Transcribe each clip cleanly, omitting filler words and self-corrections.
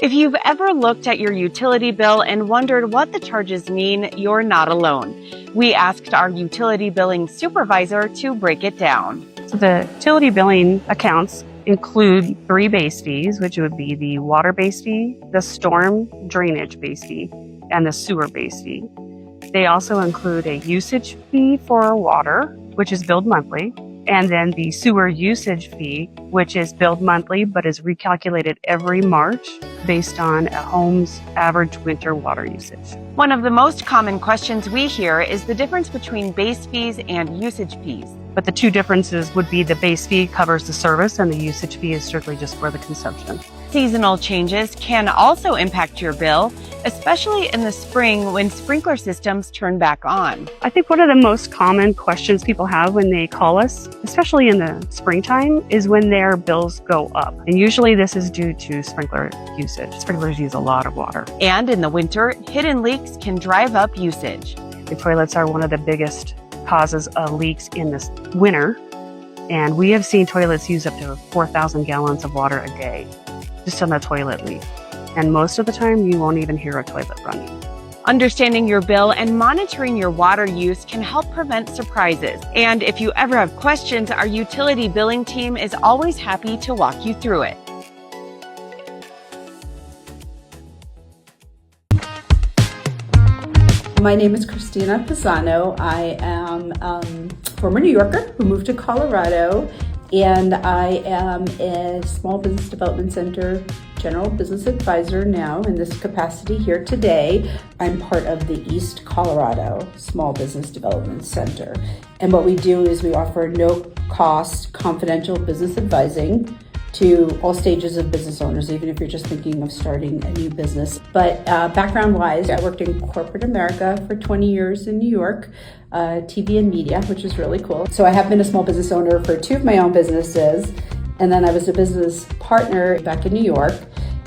If you've ever looked at your utility bill and wondered what the charges mean, you're not alone. We asked our utility billing supervisor to break it down. So the utility billing accounts include 3 base fees, which would be the water base fee, the storm drainage base fee, and the sewer base fee. They also include a usage fee for water, which is billed monthly, and then the sewer usage fee, which is billed monthly but is recalculated every March based on a home's average winter water usage. One of the most common questions we hear is the difference between base fees and usage fees. But the 2 differences would be the base fee covers the service and the usage fee is strictly just for the consumption. Seasonal changes can also impact your bill, especially in the spring when sprinkler systems turn back on. I think one of the most common questions people have when they call us, especially in the springtime, is when their bills go up. And usually this is due to sprinkler usage. Sprinklers use a lot of water. And in the winter, hidden leaks can drive up usage. The toilets are one of the biggest causes of leaks in this winter. And we have seen toilets use up to 4,000 gallons of water a day just on a toilet leak. And most of the time, you won't even hear a toilet running. Understanding your bill and monitoring your water use can help prevent surprises. And if you ever have questions, our utility billing team is always happy to walk you through it. My name is Christina Pisano. I am a former New Yorker who moved to Colorado, and I am a Small Business Development Center General Business Advisor now in this capacity here today. I'm part of the East Colorado Small Business Development Center. And what we do is we offer no-cost confidential business advising to all stages of business owners, even if you're just thinking of starting a new business. But background-wise, I worked in corporate America for 20 years in New York, TV and media, which is really cool. So I have been a small business owner for 2 of my own businesses, and then I was a business partner back in New York,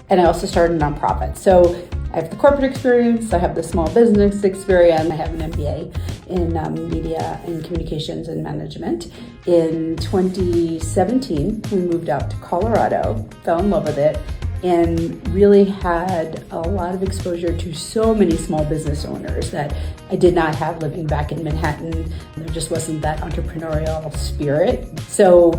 and I also started a nonprofit. So I have the corporate experience, I have the small business experience, I have an MBA in media and communications and management. In 2017, we moved out to Colorado, fell in love with it, and really had a lot of exposure to so many small business owners that I did not have living back in Manhattan. There just wasn't that entrepreneurial spirit. So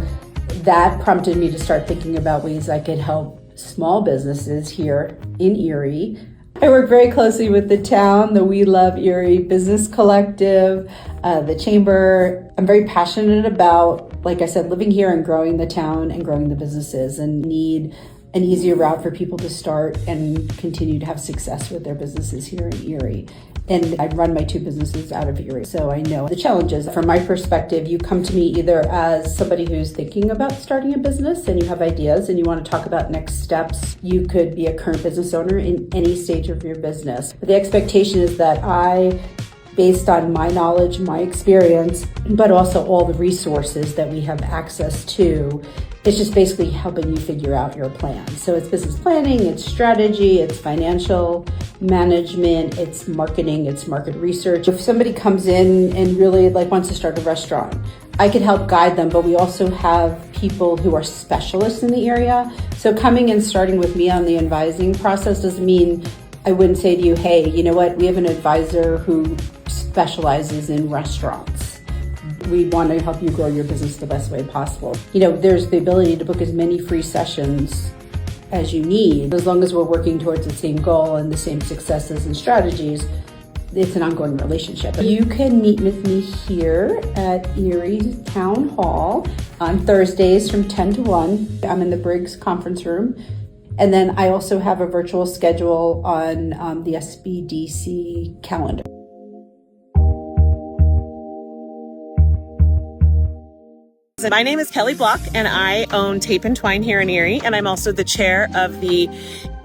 that prompted me to start thinking about ways I could help small businesses here in Erie. I work very closely with the town, the We Love Erie Business Collective, the Chamber. I'm very passionate about, like I said, living here and growing the town and growing the businesses, and need an easier route for people to start and continue to have success with their businesses here in Erie. And I run my 2 businesses out of Erie, so I know the challenges. From my perspective, you come to me either as somebody who's thinking about starting a business and you have ideas and you want to talk about next steps. You could be a current business owner in any stage of your business. But the expectation is that I, based on my knowledge, my experience, but also all the resources that we have access to, it's just basically helping you figure out your plan. So it's business planning, it's strategy, it's financial management, it's marketing, it's market research. If somebody comes in and really wants to start a restaurant, I could help guide them, but we also have people who are specialists in the area. So coming and starting with me on the advising process doesn't mean I wouldn't say to you, hey, you know what, we have an advisor who specializes in restaurants. We want to help you grow your business the best way possible. There's the ability to book as many free sessions as you need. As long as we're working towards the same goal and the same successes and strategies, it's an ongoing relationship. You can meet with me here at Erie Town Hall on Thursdays from 10 to 1. I'm in the Briggs conference room. And then I also have a virtual schedule on the SBDC calendar. My name is Kelly Block, and I own Tape and Twine here in Erie, and I'm also the chair of the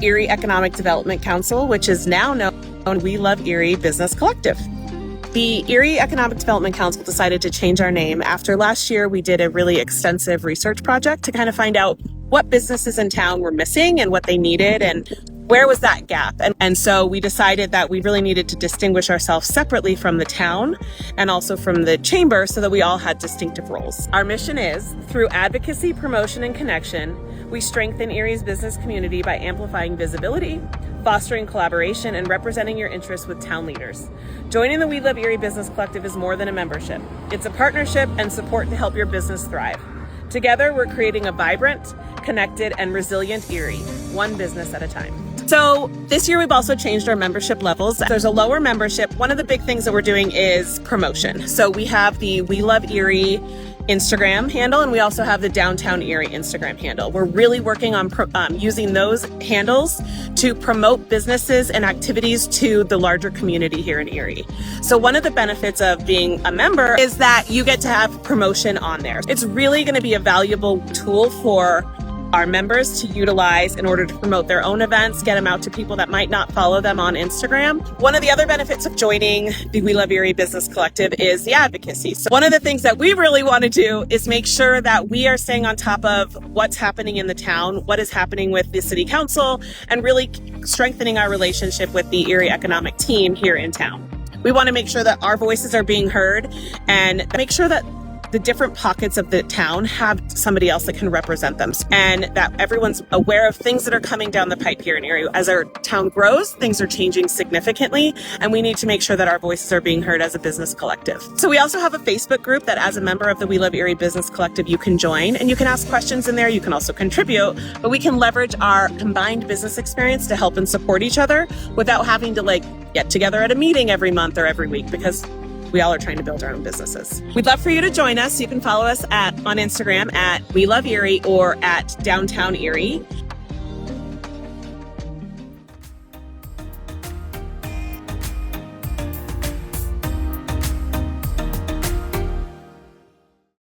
Erie Economic Development Council, which is now known We Love Erie Business Collective. The Erie Economic Development Council decided to change our name after last year. We did a really extensive research project to kind of find out what businesses in town were missing and what they needed and where was that gap. And so we decided that we really needed to distinguish ourselves separately from the town and also from the chamber so that we all had distinctive roles. Our mission is, through advocacy, promotion, and connection, We strengthen Erie's business community by amplifying visibility, fostering collaboration, and representing your interests with town leaders. Joining the We Love Erie Business Collective is more than a membership. It's a partnership and support to help your business thrive. Together, we're creating a vibrant, connected, and resilient Erie, one business at a time. So this year, we've also changed our membership levels. There's a lower membership. One of the big things that we're doing is promotion. So we have the We Love Erie Instagram handle, and we also have the Downtown Erie Instagram handle. We're really working on using those handles to promote businesses and activities to the larger community here in Erie. So one of the benefits of being a member is that you get to have promotion on there. It's really going to be a valuable tool for our members to utilize in order to promote their own events, get them out to people that might not follow them on Instagram. One of the other benefits of joining the We Love Erie Business Collective is the advocacy. So one of the things that we really want to do is make sure that we are staying on top of what's happening in the town, what is happening with the city council, and really strengthening our relationship with the Erie Economic team here in town. We want to make sure that our voices are being heard and make sure that the different pockets of the town have somebody else that can represent them, and that everyone's aware of things that are coming down the pipe here in Erie. As our town grows, things are changing significantly, and we need to make sure that our voices are being heard as a business collective. So we also have a Facebook group that as a member of the We Love Erie Business Collective, you can join, and you can ask questions in there. You can also contribute, but we can leverage our combined business experience to help and support each other without having to get together at a meeting every month or every week, because we all are trying to build our own businesses. We'd love for you to join us. You can follow us on Instagram at We Love Erie or at Downtown Erie.